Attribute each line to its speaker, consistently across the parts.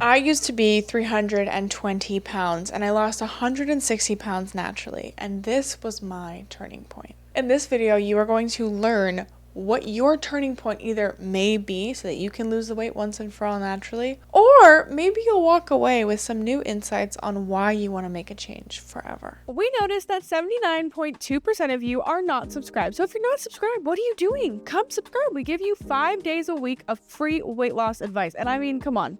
Speaker 1: I used to be 320 pounds and I lost 160 pounds naturally, and this was my turning point. In this video, you are going to learn what your turning point either may be so that you can lose the weight once and for all naturally, or maybe you'll walk away with some new insights on why you want to make a change forever. We noticed that 79.2% of you are not subscribed. So if you're not subscribed, what are you doing? Come subscribe. We give you 5 days a week of free weight loss advice. And I mean, come on.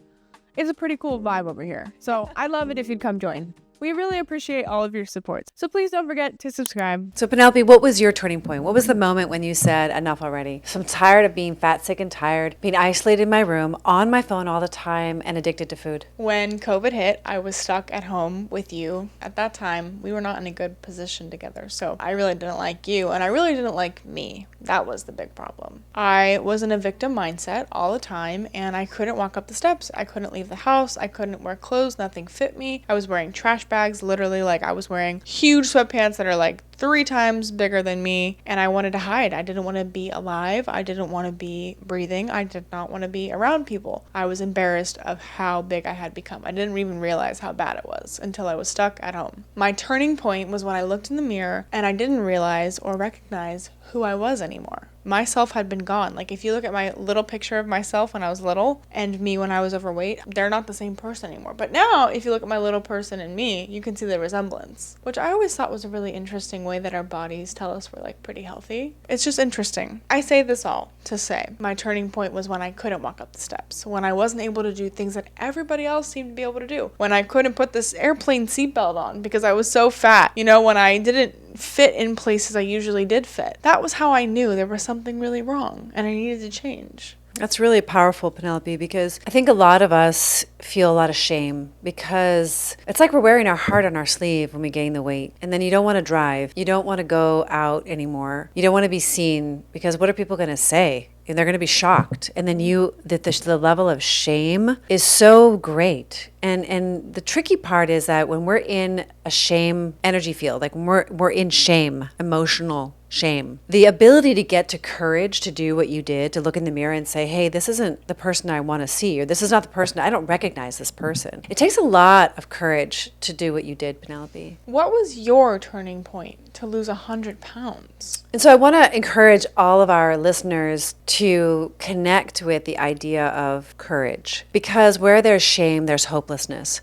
Speaker 1: It's a pretty cool vibe over here. So I'd love it if you'd come join. We really appreciate all of your support. So please don't forget to subscribe.
Speaker 2: So Penelope, what was your turning point? What was the moment when you said, enough already? So I'm tired of being fat, sick, and tired, being isolated in my room, on my phone all the time, and addicted to food.
Speaker 1: When COVID hit, I was stuck at home with you. At that time, we were not in a good position together. So I really didn't like you, and I really didn't like me. That was the big problem. I was in a victim mindset all the time, and I couldn't walk up the steps. I couldn't leave the house. I couldn't wear clothes. Nothing fit me. I was wearing trash bags, literally. Like, I was wearing huge sweatpants that are like 3 times bigger than me, and I wanted to hide. I didn't want to be alive. I didn't want to be breathing. I did not want to be around people. I was embarrassed of how big I had become. I didn't even realize how bad it was until I was stuck at home. My turning point was when I looked in the mirror and I didn't realize or recognize who I was anymore. Myself had been gone. Like, if you look at my little picture of myself when I was little and me when I was overweight, they're not the same person anymore. But now, if you look at my little person and me, you can see the resemblance, which I always thought was a really interesting way that our bodies tell us we're like pretty healthy. It's just interesting. I say this all to say my turning point was when I couldn't walk up the steps, when I wasn't able to do things that everybody else seemed to be able to do, when I couldn't put this airplane seatbelt on because I was so fat, when I didn't fit in places I usually did fit. That was how I knew there was something really wrong and I needed to change.
Speaker 2: That's really powerful, Penelope, because I think a lot of us feel a lot of shame because it's like we're wearing our heart on our sleeve when we gain the weight. And then you don't want to drive. You don't want to go out anymore. You don't want to be seen because what are people going to say? And they're going to be shocked. And then the level of shame is so great. And the tricky part is that when we're in a shame energy field, like when we're in shame, emotional shame, the ability to get to courage to do what you did, to look in the mirror and say, hey, this isn't the person I want to see, or this is not the person, I don't recognize this person. It takes a lot of courage to do what you did, Penelope.
Speaker 1: What was your turning point to lose 100 pounds?
Speaker 2: And so I want to encourage all of our listeners to connect with the idea of courage, because where there's shame, there's hopelessness.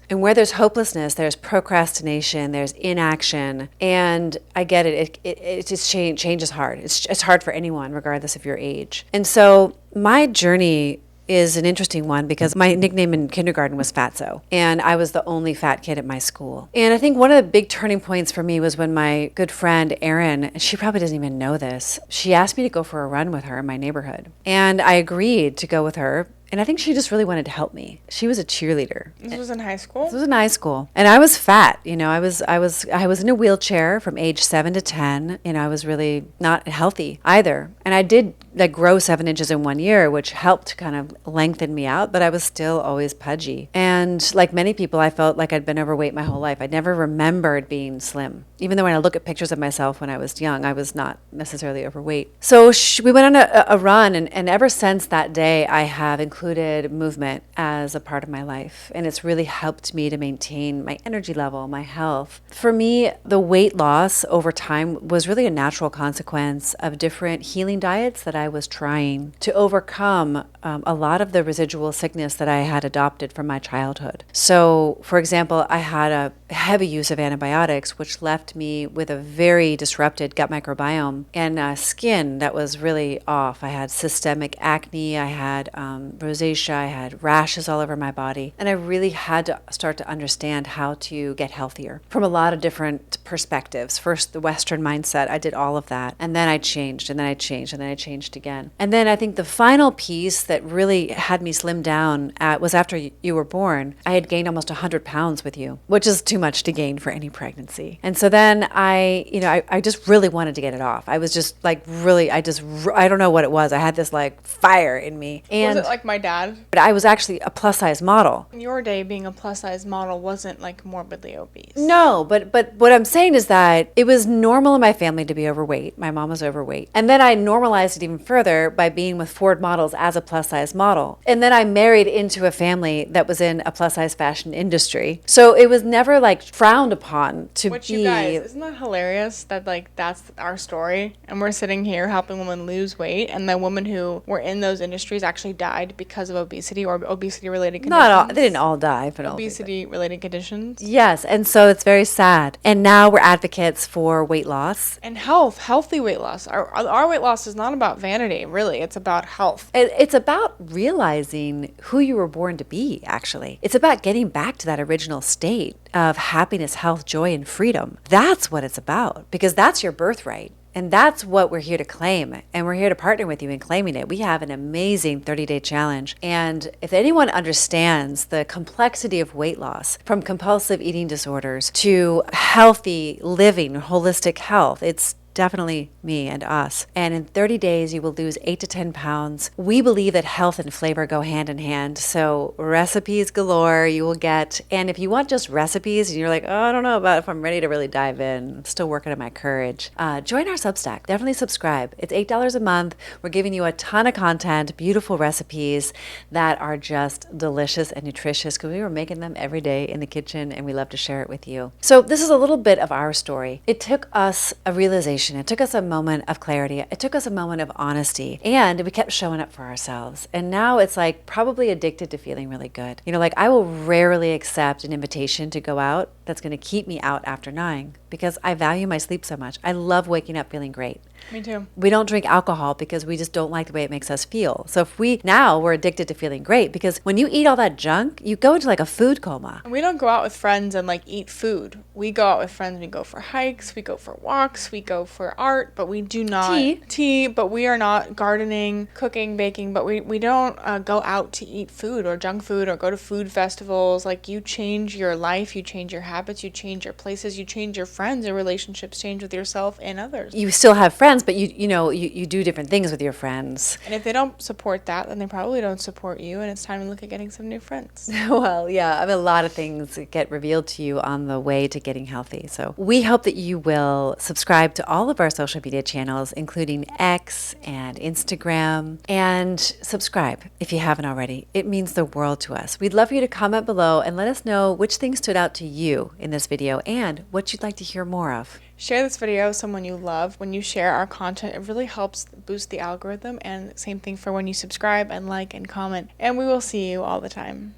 Speaker 2: And where there's hopelessness, there's procrastination, there's inaction. And I get it. It just change is hard. It's hard for anyone, regardless of your age. And so my journey is an interesting one because my nickname in kindergarten was Fatso, and I was the only fat kid at my school. And I think one of the big turning points for me was when my good friend Erin, she probably doesn't even know this, she asked me to go for a run with her in my neighborhood. And I agreed to go with her. And I think she just really wanted to help me. She was a cheerleader.
Speaker 1: This was in high school?
Speaker 2: This was in high school. And I was fat. I was in a wheelchair from age 7 to 10. I was really not healthy either. And I did grow 7 inches in 1 year, which helped kind of lengthen me out, but I was still always pudgy. And like many people, I felt like I'd been overweight my whole life. I never remembered being slim. Even though when I look at pictures of myself when I was young, I was not necessarily overweight. So we went on a run, and ever since that day, I have included movement as a part of my life. And it's really helped me to maintain my energy level, my health. For me, the weight loss over time was really a natural consequence of different healing diets that I was trying to overcome a lot of the residual sickness that I had adopted from my childhood. So, for example, I had a heavy use of antibiotics, which left me with a very disrupted gut microbiome and skin that was really off. I had systemic acne, I had rosacea, I had rashes all over my body, and I really had to start to understand how to get healthier from a lot of different perspectives. First, the Western mindset, I did all of that, and then I changed, and then I changed, and then I changed again. And then I think the final piece that really had me slim down was after you were born. I had gained almost 100 pounds with you, which is too much to gain for any pregnancy. And so then I just really wanted to get it off. I was just like really, I don't know what it was. I had this like fire in me. And
Speaker 1: was it like my dad?
Speaker 2: but I was actually a plus size model.
Speaker 1: In your day, being a plus size model wasn't like morbidly obese.
Speaker 2: No, but what I'm saying is that it was normal in my family to be overweight. My mom was overweight. And then I normalized it even further by being with Ford models as a plus size model. And then I married into a family that was in a plus size fashion industry. So it was never like frowned upon to
Speaker 1: Which
Speaker 2: be.
Speaker 1: you guys, isn't that hilarious that like that's our story and we're sitting here helping women lose weight and the women who were in those industries actually died because of obesity or obesity related conditions?
Speaker 2: Not all, they didn't all die, but
Speaker 1: obesity related conditions.
Speaker 2: Yes, and so it's very sad. And now we're advocates for weight loss.
Speaker 1: And health, healthy weight loss. Our weight loss is not about vanity, really. It's about health.
Speaker 2: It's about realizing who you were born to be, actually. It's about getting back to that original state of happiness, health, joy, and freedom. That's what it's about, because that's your birthright. And that's what we're here to claim. And we're here to partner with you in claiming it. We have an amazing 30-day challenge. And if anyone understands the complexity of weight loss, from compulsive eating disorders to healthy living, holistic health, it's definitely me and us. And in 30 days, you will lose 8 to 10 pounds. We believe that health and flavor go hand in hand. So recipes galore you will get. And if you want just recipes and you're like, oh, I don't know about if I'm ready to really dive in, I'm still working on my courage, join our Substack. Definitely subscribe. It's $8 a month. We're giving you a ton of content, beautiful recipes that are just delicious and nutritious because we were making them every day in the kitchen and we love to share it with you. So this is a little bit of our story. It took us a realization. It took us a moment of clarity. It took us a moment of honesty, and we kept showing up for ourselves. And now it's like probably addicted to feeling really good. You know, like I will rarely accept an invitation to go out that's going to keep me out after 9 because I value my sleep so much. I love waking up feeling great.
Speaker 1: Me too.
Speaker 2: We don't drink alcohol because we just don't like the way it makes us feel. So if we're addicted to feeling great because when you eat all that junk, you go into like a food coma.
Speaker 1: And we don't go out with friends and like eat food. We go out with friends, we go for hikes, we go for walks, we go for art, but we do not tea, but we are not gardening, cooking, baking, but we don't go out to eat food or junk food or go to food festivals. Like you change your life, you change your habits, you change your places, you change your friends, your relationships change with yourself and others.
Speaker 2: You still have friends, but you do different things with your friends.
Speaker 1: And if they don't support that, then they probably don't support you, and it's time to look at getting some new friends.
Speaker 2: Well, yeah, I mean, a lot of things get revealed to you on the way to getting healthy. So we hope that you will subscribe to all of our social media channels, including X and Instagram, and subscribe if you haven't already. It means the world to us. We'd love for you to comment below and let us know which things stood out to you in this video and what you'd like to hear more of.
Speaker 1: Share this video with someone you love. When you share our content, it really helps boost the algorithm, and same thing for when you subscribe and like and comment. And we will see you all the time.